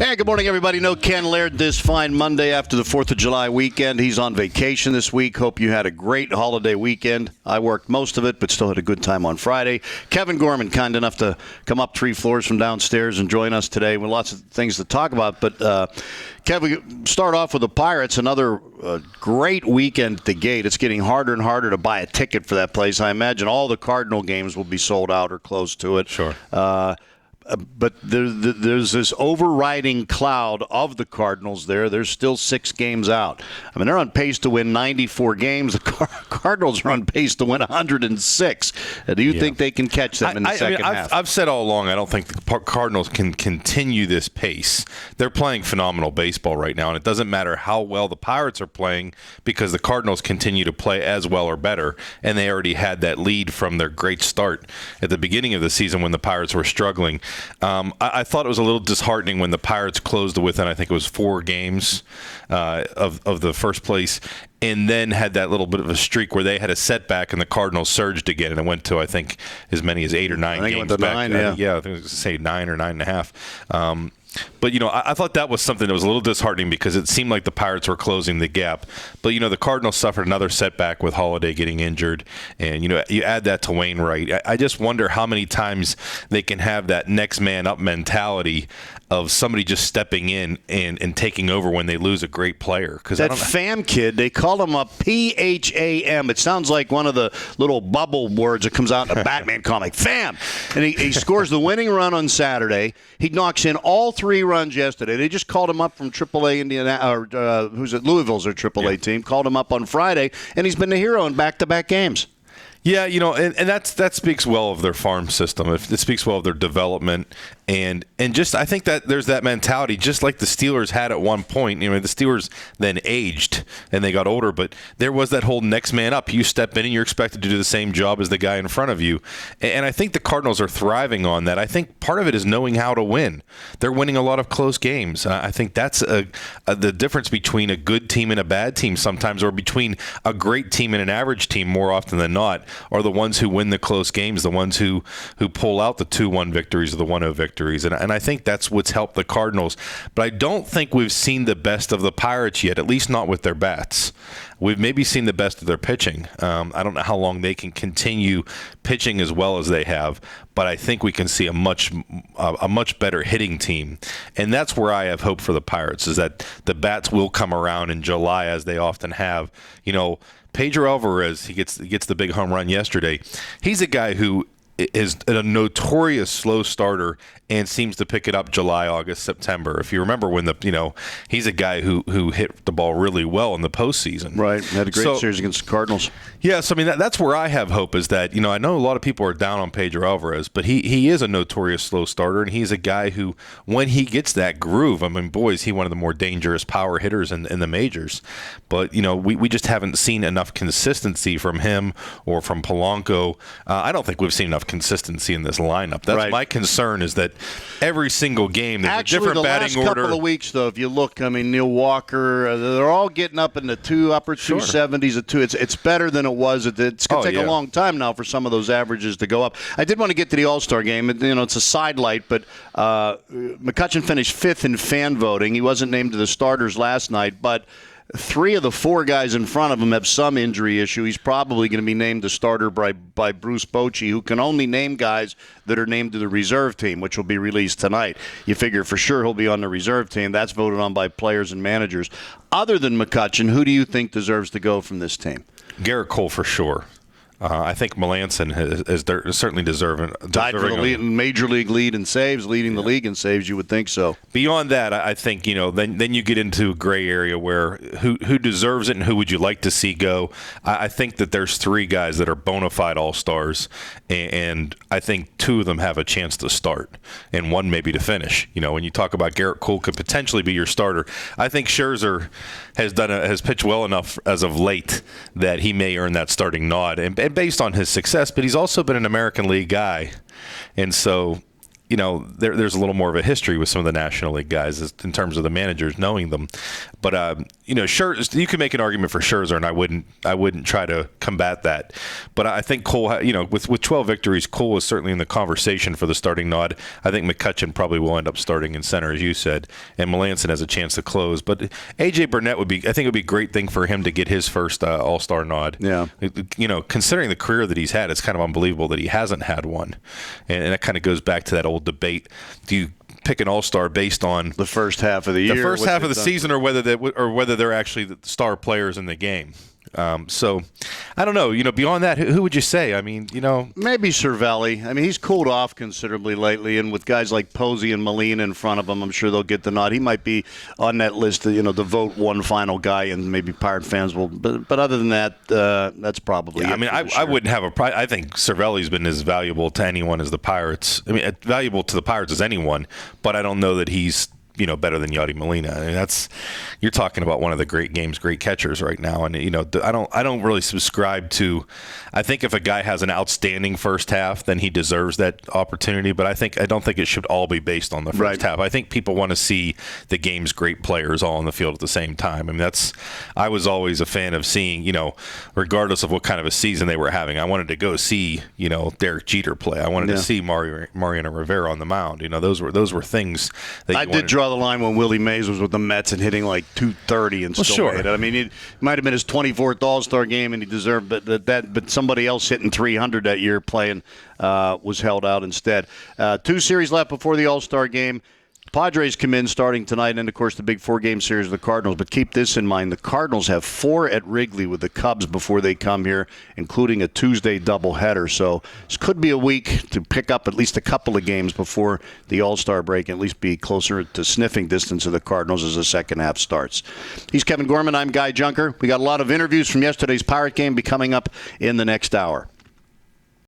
Hey, good morning, everybody. No Ken Laird this fine Monday after the 4th of July weekend. He's on vacation this week. Hope you had a great holiday weekend. I worked most of it, but still had a good time on Friday. Kevin Gorman, kind enough to come up 3 floors from downstairs and join us today with lots of things to talk about. But, Kevin, we start off with the Pirates. Another great weekend at the gate. It's getting harder and harder to buy a ticket for that place. I imagine all the Cardinal games will be sold out or close to it. Sure. But there's this overriding cloud of the Cardinals there. There's still 6 games out. I mean, they're on pace to win 94 games. The Cardinals are on pace to win 106. Do you think they can catch them in the second half? I've said all along I don't think the Cardinals can continue this pace. They're playing phenomenal baseball right now, and it doesn't matter how well the Pirates are playing because the Cardinals continue to play as well or better, and they already had that lead from their great start at the beginning of the season when the Pirates were struggling. I thought it was a little disheartening when the Pirates closed within, I think it was 4 games of the first place, and then had that little bit of a streak where they had a setback and the Cardinals surged again, and it went to, I think, as many as 8 or 9 games. I think it went to back. 9, yeah. I think it was, say, 9 or 9.5. But, I thought that was something that was a little disheartening because it seemed like the Pirates were closing the gap. But, the Cardinals suffered another setback with Holiday getting injured. And, you add that to Wainwright. I just wonder how many times they can have that next man up mentality of somebody just stepping in and taking over when they lose a great player. That Pham kid, they called him a P-H-A-M. It sounds like one of the little bubble words that comes out in a Batman comic. Pham! And he scores the winning run on Saturday. He knocks in all 3 runs yesterday. They just called him up from AAA Indiana, or Louisville's their AAA team. Called him up on Friday, and he's been the hero in back-to-back games. Yeah, and that speaks well of their farm system. It speaks well of their development, and just I think that there's that mentality, just like the Steelers had at one point. The Steelers then aged and they got older, but there was that whole next man up. You step in and you're expected to do the same job as the guy in front of you. And I think the Cardinals are thriving on that. I think part of it is knowing how to win. They're winning a lot of close games. I think that's the difference between a good team and a bad team sometimes, or between a great team and an average team more often than not. Are the ones who win the close games, the ones who pull out the 2-1 victories or the 1-0 victories. And I think that's what's helped the Cardinals. But I don't think we've seen the best of the Pirates yet, at least not with their bats. We've maybe seen the best of their pitching. I don't know how long they can continue pitching as well as they have, but I think we can see a much better hitting team. And that's where I have hope for the Pirates, is that the bats will come around in July as they often have. Pedro Alvarez, he gets the big home run yesterday. He's a guy who is a notorious slow starter and seems to pick it up July, August, September. If you remember when he's a guy who hit the ball really well in the postseason. Right, had a great series against the Cardinals. Yeah, so that's where I have hope, is that, I know a lot of people are down on Pedro Alvarez, but he is a notorious slow starter, and he's a guy who, when he gets that groove, he's one of the more dangerous power hitters in the majors. But, we just haven't seen enough consistency from him or from Polanco. I don't think we've seen enough consistency in this lineup. That's right. My concern, is that every single game there's a different batting order. Actually, the last couple of weeks, though, if you look, Neil Walker, they're all getting up in the upper 270s. It's better than it was. It's going to take a long time now for some of those averages to go up. I did want to get to the All-Star game. It's a sidelight, but McCutchen finished 5th in fan voting. He wasn't named to the starters last night, but 3 of the 4 guys in front of him have some injury issue. He's probably going to be named the starter by Bruce Bochy, who can only name guys that are named to the reserve team, which will be released tonight. You figure for sure he'll be on the reserve team. That's voted on by players and managers. Other than McCutchen, who do you think deserves to go from this team? Garrett Cole for sure. I think Melanson is certainly deserving. Tied for the major league lead in saves, leading the league in saves. You would think so. Beyond that, I think then you get into a gray area where who deserves it and who would you like to see go. I think that there's 3 guys that are bona fide all-stars, and I think 2 of them have a chance to start, and 1 maybe to finish. When you talk about Garrett Cole could potentially be your starter, I think Scherzer has pitched well enough as of late that he may earn that starting nod, and based on his success, but he's also been an American League guy. And so, there's a little more of a history with some of the National League guys in terms of the managers knowing them. But Scherzer, you can make an argument for Scherzer, and I wouldn't try to combat that. But I think Cole, with 12 victories, Cole is certainly in the conversation for the starting nod. I think McCutchen probably will end up starting in center, as you said, and Melancon has a chance to close. But A.J. Burnett would be a great thing for him to get his first All-Star nod. Yeah. Considering the career that he's had, it's kind of unbelievable that he hasn't had one. And that kind of goes back to that old debate. Do you pick an All-Star based on the first half of the year, the first half of the season, or whether they're actually the star players in the game? So I don't know. Beyond that, who would you say? I mean, maybe Cervelli. I mean, he's cooled off considerably lately, and with guys like Posey and Molina in front of him, I'm sure they'll get the nod. He might be on that list, to vote one final guy, and maybe Pirate fans will. But other than that, that's probably. Yeah, I wouldn't have I think Cervelli's been as valuable to anyone as the Pirates. I mean, valuable to the Pirates as anyone, but I don't know that he's better than Yadi Molina. I mean, you're talking about one of the great catchers right now. And, I don't really subscribe to, I think if a guy has an outstanding first half, then he deserves that opportunity. But I don't think it should all be based on the first half. I think people want to see the game's great players all on the field at the same time. I mean, I was always a fan of seeing, regardless of what kind of a season they were having, I wanted to go see, Derek Jeter play. I wanted to see Mariano Rivera on the mound. Those were things that I did draw the line when Willie Mays was with the Mets and hitting like 230 and still made it. I mean, it might have been his 24th All-Star game, and he deserved but somebody else hitting 300 that year playing was held out instead. 2 series left before the All-Star game. Padres come in starting tonight, and, of course, the big 4-game series with the Cardinals. But keep this in mind. The Cardinals have 4 at Wrigley with the Cubs before they come here, including a Tuesday doubleheader. So this could be a week to pick up at least a couple of games before the All-Star break, and at least be closer to sniffing distance of the Cardinals as the second half starts. He's Kevin Gorman. I'm Guy Junker. We got a lot of interviews from yesterday's Pirate game be coming up in the next hour.